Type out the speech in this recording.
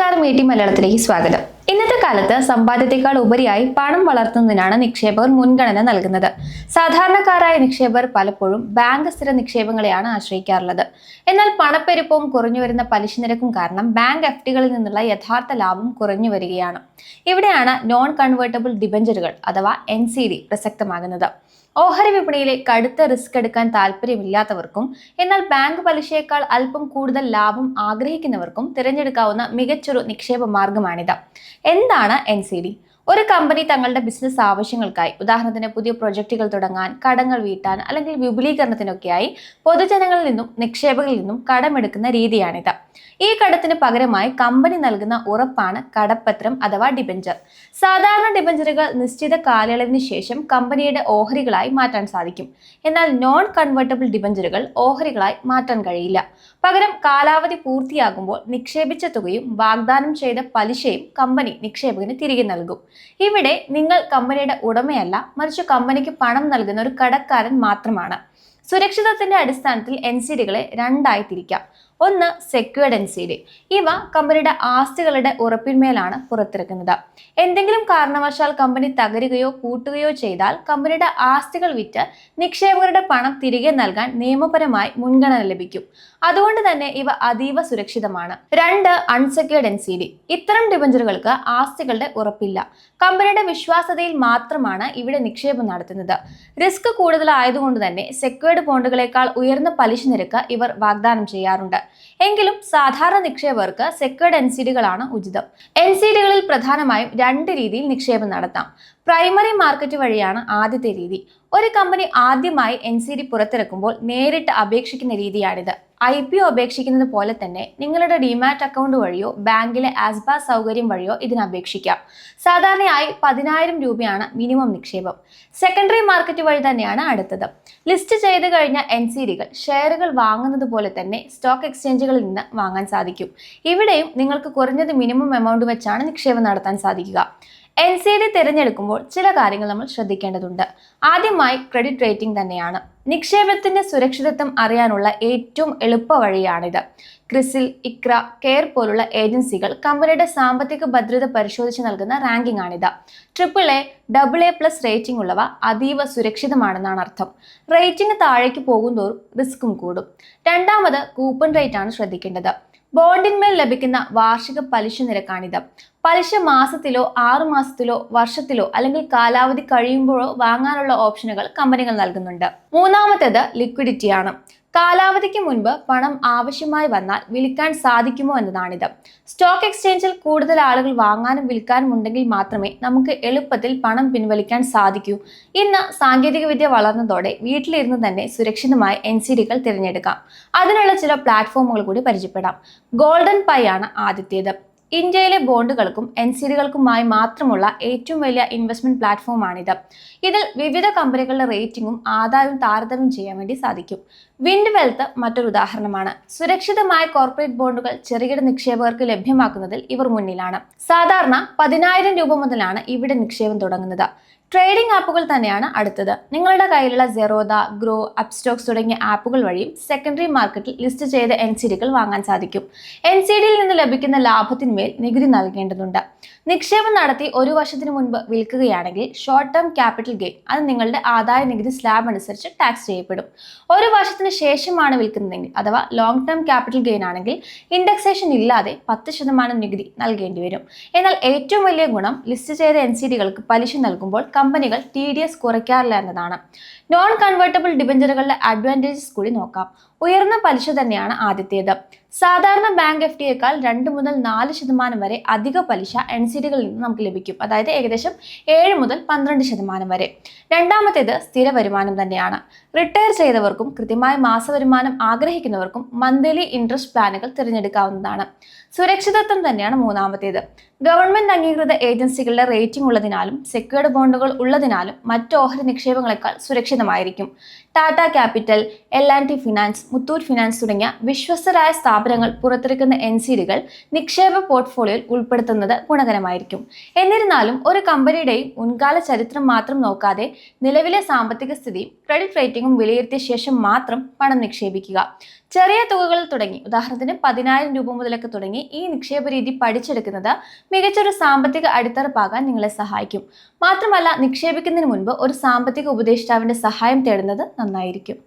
നമസ്കാരം, മലയാളത്തിലേക്ക് സ്വാഗതം. ഇന്നത്തെ കാലത്ത് സമ്പാദ്യത്തെക്കാൾ ഉപരിയായി പണം വളർത്തുന്നതിനാണ് നിക്ഷേപകർ മുൻഗണന നൽകുന്നത്. സാധാരണക്കാരായ നിക്ഷേപകർ പലപ്പോഴും ബാങ്ക് സ്ഥിര നിക്ഷേപങ്ങളെയാണ് ആശ്രയിക്കാറുള്ളത്. എന്നാൽ പണപ്പെരുപ്പവും കുറഞ്ഞുവരുന്ന പലിശ നിരക്കും കാരണം ബാങ്ക് എഫ്ഡികളിൽ നിന്നുള്ള യഥാർത്ഥ ലാഭം കുറഞ്ഞു വരികയാണ്. ഇവിടെയാണ് നോൺ കൺവേർട്ടബിൾ ഡിബഞ്ചറുകൾ അഥവാ NCD പ്രസക്തമാകുന്നത്. ഓഹരി വിപണിയിലെ കടുത്ത റിസ്ക് എടുക്കാൻ താല്പര്യമില്ലാത്തവർക്കും എന്നാൽ ബാങ്ക് പലിശയേക്കാൾ അല്പം കൂടുതൽ ലാഭം ആഗ്രഹിക്കുന്നവർക്കും തിരഞ്ഞെടുക്കാവുന്ന മികച്ചൊരു നിക്ഷേപ മാർഗമാണിത്. എന്താണ് NCD? ഒരു കമ്പനി തങ്ങളുടെ ബിസിനസ് ആവശ്യങ്ങൾക്കായി, ഉദാഹരണത്തിന് പുതിയ പ്രൊജക്റ്റുകൾ തുടങ്ങാൻ, കടങ്ങൾ വീട്ടാൻ അല്ലെങ്കിൽ വിപുലീകരണത്തിനൊക്കെയായി പൊതുജനങ്ങളിൽ നിന്നും നിക്ഷേപകരിൽ നിന്നും കടമെടുക്കുന്ന രീതിയാണിത്. ഈ കടത്തിന് പകരമായി കമ്പനി നൽകുന്ന ഉറപ്പാണ് കടപ്പത്രം അഥവാ ഡിബഞ്ചർ. സാധാരണ ഡിബഞ്ചറുകൾ നിശ്ചിത കാലയളവിന് ശേഷം കമ്പനിയുടെ ഓഹരികളായി മാറ്റാൻ സാധിക്കും. എന്നാൽ നോൺ കൺവേർട്ടബിൾ ഡിബഞ്ചറുകൾ ഓഹരികളായി മാറ്റാൻ കഴിയില്ല. പകരം കാലാവധി പൂർത്തിയാകുമ്പോൾ നിക്ഷേപിച്ച തുകയും വാഗ്ദാനം ചെയ്ത പലിശയും കമ്പനി നിക്ഷേപകന് തിരികെ നൽകും. ഇവിടെ നിങ്ങൾ കമ്പനിയുടെ ഉടമയല്ല, മറിച്ച് കമ്പനിക്ക് പണം നൽകുന്ന ഒരു കടക്കാരൻ മാത്രമാണ്. സുരക്ഷിതത്വത്തിന്റെ അടിസ്ഥാനത്തിൽ NCDകളെ രണ്ടായി തിരിക്കാം. ഒന്ന്, സെക്യൂർഡ് NCD. ഇവ കമ്പനിയുടെ ആസ്തികളുടെ ഉറപ്പിന്മേലാണ് പുറത്തിറക്കുന്നത്. എന്തെങ്കിലും കാരണവശാൽ കമ്പനി തകരുകയോ പൂട്ടുകയോ ചെയ്താൽ കമ്പനിയുടെ ആസ്തികൾ വിറ്റ് നിക്ഷേപകരുടെ പണം തിരികെ നൽകാൻ നിയമപരമായി മുൻഗണന ലഭിക്കും. അതുകൊണ്ട് തന്നെ ഇവ അതീവ സുരക്ഷിതമാണ്. രണ്ട്, അൺസെക്യൂർഡ് NCD. ഇത്തരം ഡിബഞ്ചറുകൾക്ക് ആസ്തികളുടെ ഉറപ്പില്ല. കമ്പനിയുടെ വിശ്വാസ്യതയിൽ മാത്രമാണ് ഇവിടെ നിക്ഷേപം നടത്തുന്നത്. റിസ്ക് കൂടുതലായതുകൊണ്ട് തന്നെ സെക്യൂർഡ് ബോണ്ടുകളെക്കാൾ ഉയർന്ന പലിശ നിരക്ക് ഇവർ വാഗ്ദാനം ചെയ്യാറുണ്ട്. എങ്കിലും സാധാരണ നിക്ഷേപകർക്ക് സെക്യൂർഡ് NCDകളാണ് ഉചിതം. NCDകളിൽ പ്രധാനമായും രണ്ട് രീതിയിൽ നിക്ഷേപം നടത്താം. പ്രൈമറി മാർക്കറ്റ് വഴിയാണ് ആദ്യത്തെ രീതി. ഒരു കമ്പനി ആദ്യമായി NCD പുറത്തിറക്കുമ്പോൾ നേരിട്ട് അപേക്ഷിക്കുന്ന രീതിയാണിത്. IPO അപേക്ഷിക്കുന്നത് പോലെ തന്നെ നിങ്ങളുടെ ഡിമാറ്റ് അക്കൗണ്ട് വഴിയോ ബാങ്കിലെ ആസ്ബാസ് സൗകര്യം വഴിയോ ഇതിന് അപേക്ഷിക്കാം. സാധാരണയായി 10,000 രൂപയാണ് മിനിമം നിക്ഷേപം. സെക്കൻഡറി മാർക്കറ്റ് വഴി തന്നെയാണ് അടുത്തത്. ലിസ്റ്റ് ചെയ്ത് കഴിഞ്ഞ NCDകൾ ഷെയറുകൾ വാങ്ങുന്നത് പോലെ തന്നെ സ്റ്റോക്ക് എക്സ്ചേഞ്ചുകളിൽ നിന്ന് വാങ്ങാൻ സാധിക്കും. ഇവിടെയും നിങ്ങൾക്ക് കുറഞ്ഞത് മിനിമം എമൗണ്ട് വെച്ചാണ് നിക്ഷേപം നടത്താൻ സാധിക്കുക. NCD തിരഞ്ഞെടുക്കുമ്പോൾ ചില കാര്യങ്ങൾ നമ്മൾ ശ്രദ്ധിക്കേണ്ടതുണ്ട്. ആദ്യമായി ക്രെഡിറ്റ് റേറ്റിംഗ് തന്നെയാണ്. നിക്ഷേപത്തിന്റെ സുരക്ഷിതത്വം അറിയാനുള്ള ഏറ്റവും എളുപ്പ വഴിയാണിത്. ക്രിസിൽ, ഇക്ര, കെയർ പോലുള്ള ഏജൻസികൾ കമ്പനിയുടെ സാമ്പത്തിക ഭദ്രത പരിശോധിച്ച് നൽകുന്ന റാങ്കിംഗ് ആണിത്. AAA, AA+ റേറ്റിംഗ് ഉള്ളവ അതീവ സുരക്ഷിതമാണെന്നാണ് അർത്ഥം. റേറ്റിംഗ് താഴേക്ക് പോകുന്തോറും റിസ്ക്കും കൂടും. രണ്ടാമത്, കൂപ്പൺ റേറ്റ് ആണ് ശ്രദ്ധിക്കേണ്ടത്. ബോണ്ടിന്മേൽ ലഭിക്കുന്ന വാർഷിക പലിശ നിരക്കാണിത്. പലിശ മാസത്തിലോ 6 മാസത്തിലോ വർഷത്തിലോ അല്ലെങ്കിൽ കാലാവധി കഴിയുമ്പോഴോ വാങ്ങാനുള്ള ഓപ്ഷനുകൾ കമ്പനികൾ നൽകുന്നുണ്ട്. മൂന്നാമത്തേത് ലിക്വിഡിറ്റിയാണ്. കാലാവധിക്ക് മുൻപ് പണം ആവശ്യമായി വന്നാൽ വിൽക്കാൻ സാധിക്കുമോ എന്നതാണിത്. സ്റ്റോക്ക് എക്സ്ചേഞ്ചിൽ കൂടുതൽ ആളുകൾ വാങ്ങാനും വിൽക്കാനും ഉണ്ടെങ്കിൽ മാത്രമേ നമുക്ക് എളുപ്പത്തിൽ പണം പിൻവലിക്കാൻ സാധിക്കൂ. ഇന്ന് സാങ്കേതികവിദ്യ വളർന്നതോടെ വീട്ടിലിരുന്ന് തന്നെ സുരക്ഷിതമായി NCDകൾ തിരഞ്ഞെടുക്കാം. അതിനുള്ള ചില പ്ലാറ്റ്ഫോമുകൾ കൂടി പരിചയപ്പെടാം. ഗോൾഡൻ പൈ ആണ് ആദ്യത്തേത്. ഇന്ത്യയിലെ ബോണ്ടുകൾക്കും NCDകൾക്കുമായി മാത്രമുള്ള ഏറ്റവും വലിയ ഇൻവെസ്റ്റ്മെന്റ് പ്ലാറ്റ്ഫോമാണിത്. ഇതിൽ വിവിധ കമ്പനികളുടെ റേറ്റിംഗും ആദായവും താരതമ്യം ചെയ്യാൻ വേണ്ടി സാധിക്കും. വിൻഡ് വെൽത്ത് മറ്റൊരു ഉദാഹരണമാണ്. സുരക്ഷിതമായ കോർപ്പറേറ്റ് ബോണ്ടുകൾ ചെറുകിട നിക്ഷേപകർക്ക് ലഭ്യമാക്കുന്നതിൽ ഇവർ മുന്നിലാണ്. സാധാരണ 10,000 രൂപ മുതലാണ് ഇവിടെ നിക്ഷേപം തുടങ്ങുന്നത്. ട്രേഡിംഗ് ആപ്പുകൾ തന്നെയാണ് അടുത്തത്. നിങ്ങളുടെ കയ്യിലുള്ള സെറോദ, ഗ്രോ, അപ്സ്റ്റോക്സ് തുടങ്ങിയ ആപ്പുകൾ വഴിയും സെക്കൻഡറി മാർക്കറ്റിൽ ലിസ്റ്റ് ചെയ്ത NCDകൾ വാങ്ങാൻ സാധിക്കും. NCDയിൽ നിന്ന് ലഭിക്കുന്ന ലാഭത്തിന്മേൽ നികുതി നൽകേണ്ടതുണ്ട്. നിക്ഷേപം നടത്തി 1 വർഷത്തിന് മുൻപ് വിൽക്കുകയാണെങ്കിൽ ഷോർട്ട് ടേം ക്യാപിറ്റൽ ഗെയിൻ, അത് നിങ്ങളുടെ ആദായ നികുതി സ്ലാബ് അനുസരിച്ച് ടാക്സ് ചെയ്യപ്പെടും. 1 വർഷത്തിന് ശേഷമാണ് വിൽക്കുന്നതെങ്കിൽ അഥവാ ലോങ് ടേം ക്യാപിറ്റൽ ഗെയിൻ ആണെങ്കിൽ ഇൻഡെക്സേഷൻ ഇല്ലാതെ 10% നികുതി നൽകേണ്ടി വരും. എന്നാൽ ഏറ്റവും വലിയ ഗുണം ലിസ്റ്റ് ചെയ്ത NCDകൾക്ക് പലിശ നൽകുമ്പോൾ കമ്പനികൾ TDS കുറയ്ക്കാറില്ല എന്നതാണ്. നോൺ കൺവേർട്ടബിൾ ഡിബഞ്ചറുകളുടെ അഡ്വാൻറ്റേജസ് കൂടി നോക്കാം. ഉയർന്ന പലിശ തന്നെയാണ് ആദ്യത്തേത്. സാധാരണ ബാങ്ക് FDയേക്കാൾ 2 മുതൽ 4% വരെ അധിക പലിശ NCDകളിൽ നിന്ന് നമുക്ക് ലഭിക്കും. അതായത് ഏകദേശം 7 മുതൽ 12% വരെ. രണ്ടാമത്തേത് സ്ഥിര വരുമാനം തന്നെയാണ്. റിട്ടയർ ചെയ്തവർക്കും കൃത്യമായ മാസവരുമാനം ആഗ്രഹിക്കുന്നവർക്കും മന്ത്ലി ഇൻട്രസ്റ്റ് പ്ലാനുകൾ തിരഞ്ഞെടുക്കാവുന്നതാണ്. സുരക്ഷിതത്വം തന്നെയാണ് മൂന്നാമത്തേത്. ഗവൺമെന്റ് അംഗീകൃത ഏജൻസികളുടെ റേറ്റിംഗ് ഉള്ളതിനാലും സെക്യൂർഡ് ബോണ്ടുകൾ ഉള്ളതിനാലും മറ്റ് ഓഹരി നിക്ഷേപങ്ങളെക്കാൾ സുരക്ഷിതമായിരിക്കും. Tata capital, L&T finance, Muthoot finance തുടങ്ങിയ വിശ്വസ്തരായ സ്ഥാപനങ്ങൾ പുറത്തിറക്കുന്ന NCDകൾ നിക്ഷേപ പോർട്ട്ഫോളിയോയിൽ ഉൾപ്പെടുത്തുന്നത് ഗുണകരമായിരിക്കും. എന്നിരുന്നാലും ഒരു കമ്പനിയുടെയും മുൻകാല ചരിത്രം മാത്രം നോക്കാതെ നിലവിലെ സാമ്പത്തിക സ്ഥിതിയും ക്രെഡിറ്റ് റേറ്റിംഗും വിലയിരുത്തിയ ശേഷം മാത്രം പണം നിക്ഷേപിക്കുക. ചെറിയ തുകകളിൽ തുടങ്ങി, ഉദാഹരണത്തിന് 10,000 രൂപ മുതലൊക്കെ തുടങ്ങി ഈ നിക്ഷേപ രീതി പഠിച്ചെടുക്കുന്നത് മികച്ചൊരു സാമ്പത്തിക അടിത്തറപ്പാകാൻ നിങ്ങളെ സഹായിക്കും. മാത്രമല്ല, നിക്ഷേപിക്കുന്നതിന് മുൻപ് ഒരു സാമ്പത്തിക ഉപദേഷ്ടാവിന്റെ സഹായം തേടുന്നത് നന്നായിരിക്കും.